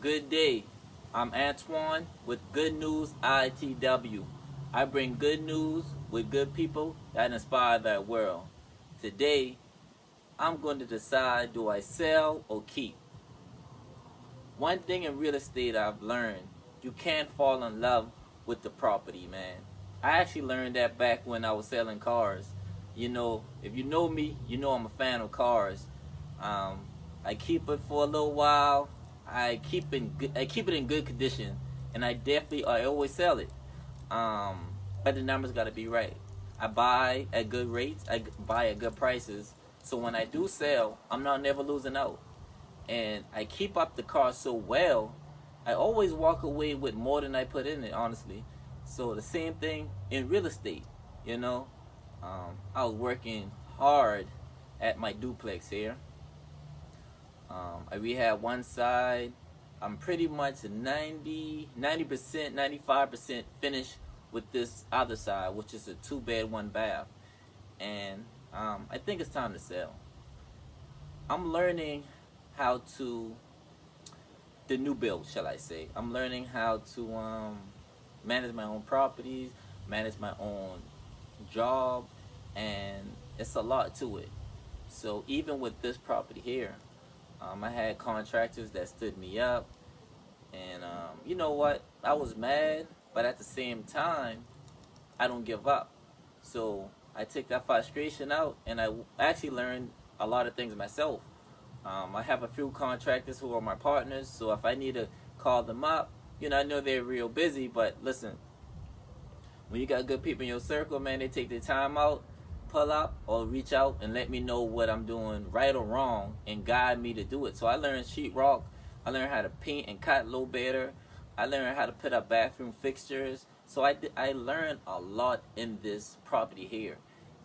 Good day. I'm Antoine with Good News ITW. I bring good news with good people that inspire that world. Today, I'm going to decide, do I sell or keep? One thing in real estate I've learned, you can't fall in love with the property, man. I actually learned that back when I was selling cars. If you know me, you know I'm a fan of cars. Um, I keep it for a little while. I keep it in good condition, and I always sell it. Um, but the numbers got to be right. I buy at good rates. I buy at good prices. So when I do sell, I'm not never losing out, and I keep up the car so well, I always walk away with more than I put in it, honestly. So the same thing in real estate, you know. I was working hard at my duplex here. I rehab one side. I'm pretty much 90%, 95% finished with this other side, which is a 2 bed, 1 bath. And I think it's time to sell. I'm learning how to the new build, shall I say. I'm learning how to manage my own properties, manage my own job, and it's a lot to it. So even with this property here, I had contractors that stood me up, and you know what? I was mad, but at the same time, I don't give up. So I took that frustration out, and I actually learned a lot of things myself. I have a few contractors who are my partners, so if I need to call them up, I know they're real busy, but listen, when you got good people in your circle, man, they take their time out, pull up, or reach out and let me know what I'm doing right or wrong and guide me to do it. So I learned sheetrock, I learned how to paint and cut low better, I learned how to put up bathroom fixtures. So I learned a lot in this property here,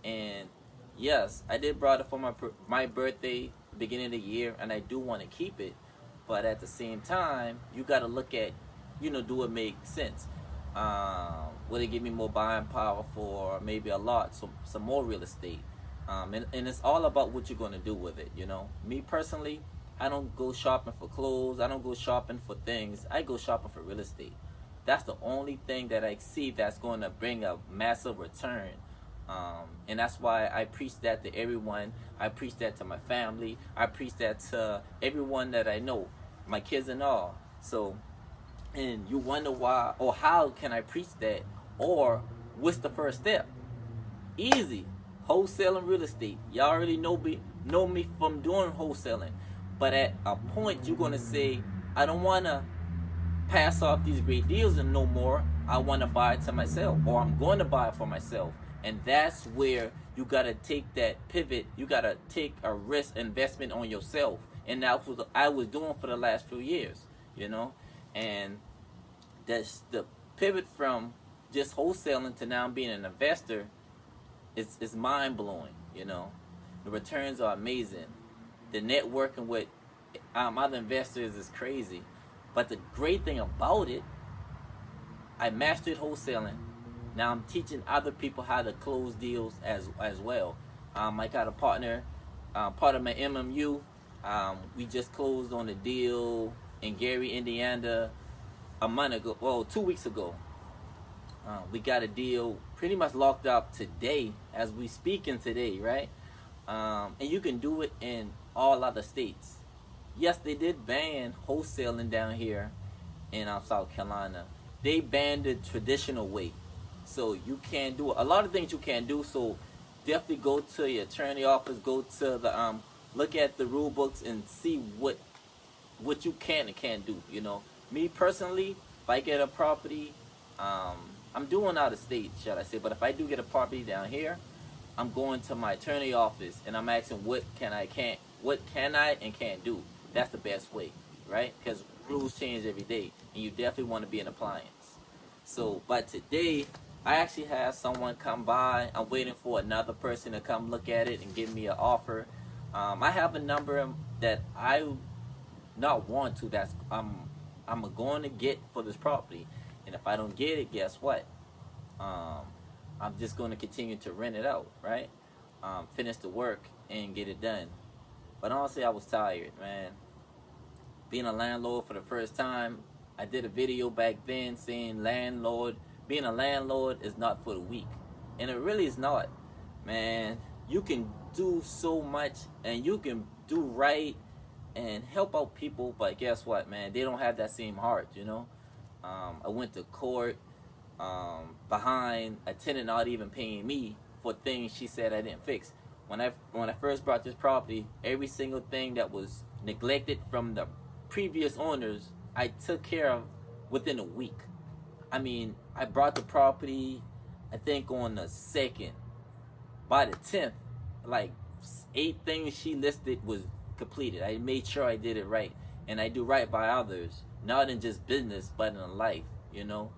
and yes, I did brought it for my birthday, beginning of the year, and I do want to keep it. But at the same time, you got to look at, do it make sense? Will it give me more buying power for maybe a lot, some more real estate? And it's all about what you're going to do with it. Me personally, I don't go shopping for clothes. I don't go shopping for things. I go shopping for real estate. That's the only thing that I see that's going to bring a massive return. And that's why I preach that to everyone. I preach that to my family. I preach that to everyone that I know, my kids and all. So, and you wonder why or how can I preach that, or what's the first step? Easy. Wholesaling real estate. Y'all already know me from doing wholesaling. But at a point you're gonna say, I don't wanna pass off these great deals and no more. I wanna buy it to myself, or I'm going to buy it for myself. And that's where you gotta take that pivot. You gotta take a risk investment on yourself. And that's what I was doing for the last few years, you know? And that's the pivot from just wholesaling to now being an investor. It's mind blowing. The returns are amazing. The networking with other investors is crazy. But the great thing about it, I mastered wholesaling. Now I'm teaching other people how to close deals as well. I got a partner, part of my MMU. We just closed on a deal in Gary, Indiana, a month ago. Well, 2 weeks ago. We got a deal pretty much locked up today as we speaking today, right? And you can do it in all other states. Yes, they did ban wholesaling down here in South Carolina. They banned the traditional way, so you can't do a lot of things you can't do. So definitely go to your attorney office, go to the look at the rule books and see what you can and can't do. Me personally, if I get a property, um, I'm doing out of state, shall I say? But if I do get a property down here, I'm going to my attorney office and I'm asking what can I and can't do. That's the best way, right? Because rules change every day, and you definitely want to be an appliance. So, but today, I actually have someone come by. I'm waiting for another person to come look at it and give me an offer. I have a number that I not want to. That's I'm going to get for this property, and if I don't get it, guess what? Um, I'm just going to continue to rent it out, right? Finish the work and get it done. But honestly, I was tired, man. being a landlord for the first time. I did a video back then saying being a landlord is not for the weak. And it really is not. Man, you can do so much and you can do right and help out people, but guess what, man? They don't have that same heart, you know? I went to court behind a tenant not even paying me for things she said I didn't fix. When I first brought this property, every single thing that was neglected from the previous owners, I took care of within a week. I mean, I brought the property, I think on the 2nd. By the 10th, like 8 things she listed was completed. I made sure I did it right. And I do right by others, not in just business, but in life, you know?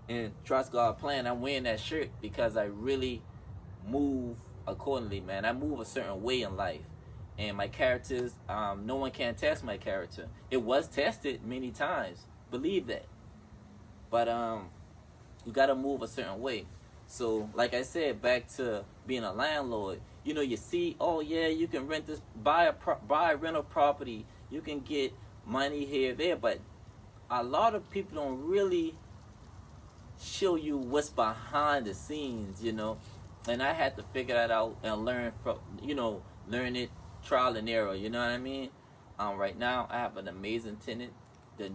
And trust God plan, I'm wearing that shirt because I really move accordingly, man. I move a certain way in life. And my characters, no one can test my character. It was tested many times, believe that. But you gotta move a certain way. So, like I said, back to being a landlord, you know, you see, oh yeah, you can rent this, buy a rental property, you can get money here, there, but a lot of people don't really show you what's behind the scenes, you know. And I had to figure that out and learn from, learn it trial and error, you know what I mean? Right now, I have an amazing tenant.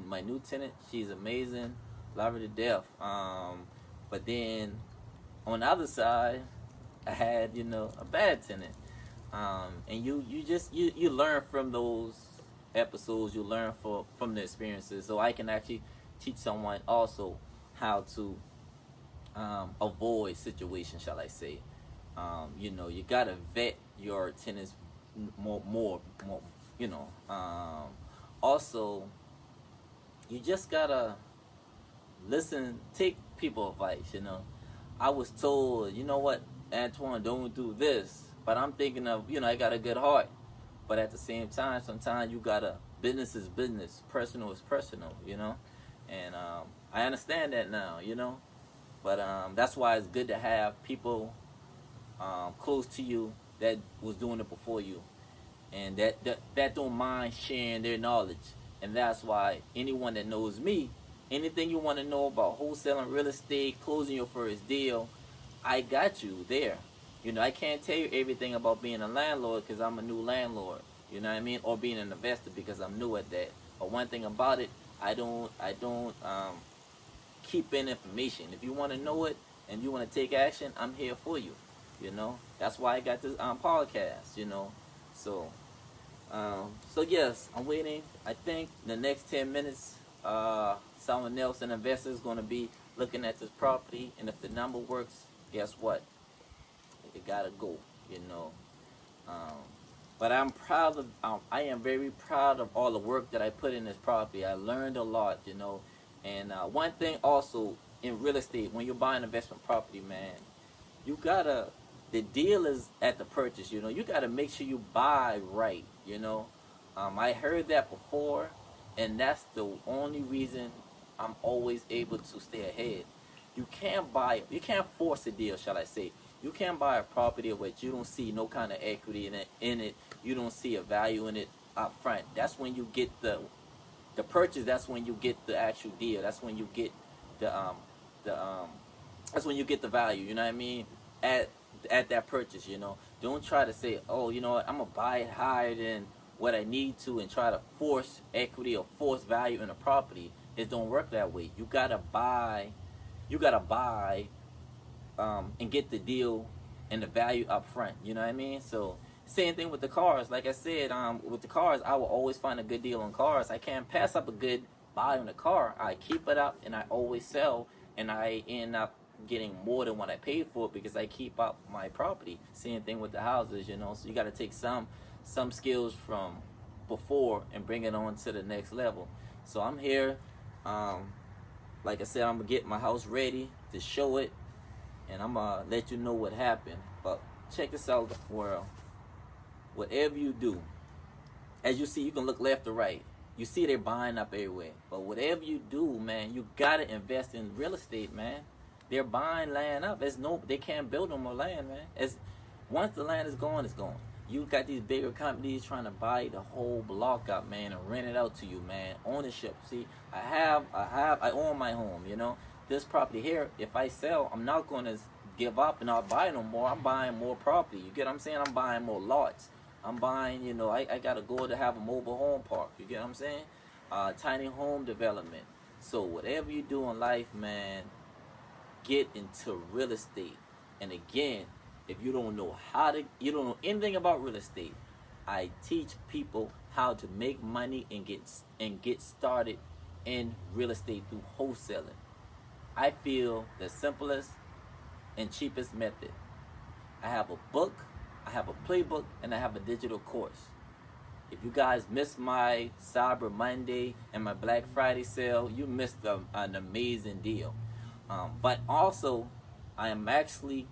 My new tenant, she's amazing, love her to death. But then on the other side, I had, a bad tenant. And you learn from those episodes, you learn from the experiences. So I can actually teach someone also how to avoid situations, shall I say. You gotta vet your tenants more. Also, you just gotta listen, take people advice. I was told, you know what, Antoine, don't do this. But I'm thinking of, I got a good heart. But at the same time, sometimes you gotta, business is business, personal is personal, And I understand that now, But that's why it's good to have people close to you that was doing it before you. And that don't mind sharing their knowledge. And that's why anyone that knows me, anything you want to know about wholesaling real estate, closing your first deal, I got you there. I can't tell you everything about being a landlord because I'm a new landlord. You know what I mean? Or being an investor because I'm new at that. But one thing about it, I don't keep in information. If you want to know it and you want to take action, I'm here for you. That's why I got this podcast. So yes, I'm waiting. I think the next 10 minutes, someone else, an investor, is going to be looking at this property, and if the number works, guess what? It gotta go. But I'm proud of. I am very proud of all the work that I put in this property. I learned a lot. And one thing also in real estate, when you're buying investment property, man, the deal is at the purchase. You gotta make sure you buy right. I heard that before, and that's the only reason I'm always able to stay ahead. You can't force a deal, shall I say. You can't buy a property of which you don't see no kind of equity in it. You don't see a value in it up front. That's when you get the purchase. That's when you get the actual deal. That's when you get that's when you get the value. You know what I mean? At that purchase. Don't try to say, oh, you know what, I'm gonna buy it higher than what I need to and try to force equity or force value in a property. It don't work that way. You gotta buy and get the deal and the value up front. You know what I mean? So same thing with the cars. Like I said, with the cars, I will always find a good deal on cars. I can't pass up a good buy on a car. I keep it up and I always sell, and I end up getting more than what I paid for it because I keep up my property. Same thing with the houses. So you got to take some skills from before and bring it on to the next level. So I'm here. Like I said, I'm gonna get my house ready to show it, and I'm gonna let you know what happened. But check this out, world. Whatever you do, as you see, you can look left or right. You see they're buying up everywhere. But whatever you do, man, you gotta invest in real estate, man. They're buying land up. They can't build no more land, man. Once the land is gone, it's gone. You got these bigger companies trying to buy the whole block up, man, and rent it out to you, man. Ownership. See, I own my home. You know, this property here. If I sell, I'm not going to give up and not buy no more. I'm buying more property. You get what I'm saying? I'm buying more lots. I'm buying. You know, I got to go to have a mobile home park. You get what I'm saying? Tiny home development. So whatever you do in life, man, get into real estate. And again, if you don't know you don't know anything about real estate, I teach people how to make money and get started in real estate through wholesaling. I feel the simplest and cheapest method. I have a book, I have a playbook, and I have a digital course. If you guys missed my Cyber Monday and my Black Friday sale, you missed an amazing deal. But also, I am actually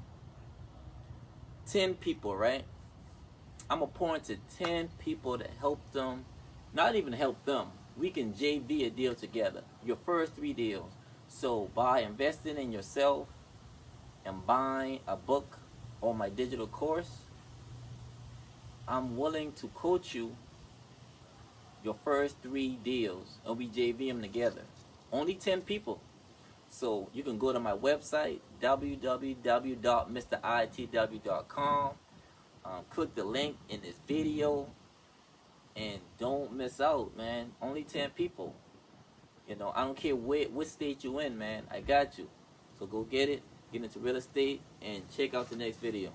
10 people, right? I'm appointed 10 people to help them, not even help them. We can JV a deal together, your first 3 deals. So by investing in yourself and buying a book or my digital course, I'm willing to coach you your first 3 deals and we JV them together. Only 10 people. So you can go to my website, www.mritw.com. Click the link in this video and don't miss out, man. Only 10 people. You know, I don't care what state you in, man. I got you. So go get it, get into real estate, and check out the next video.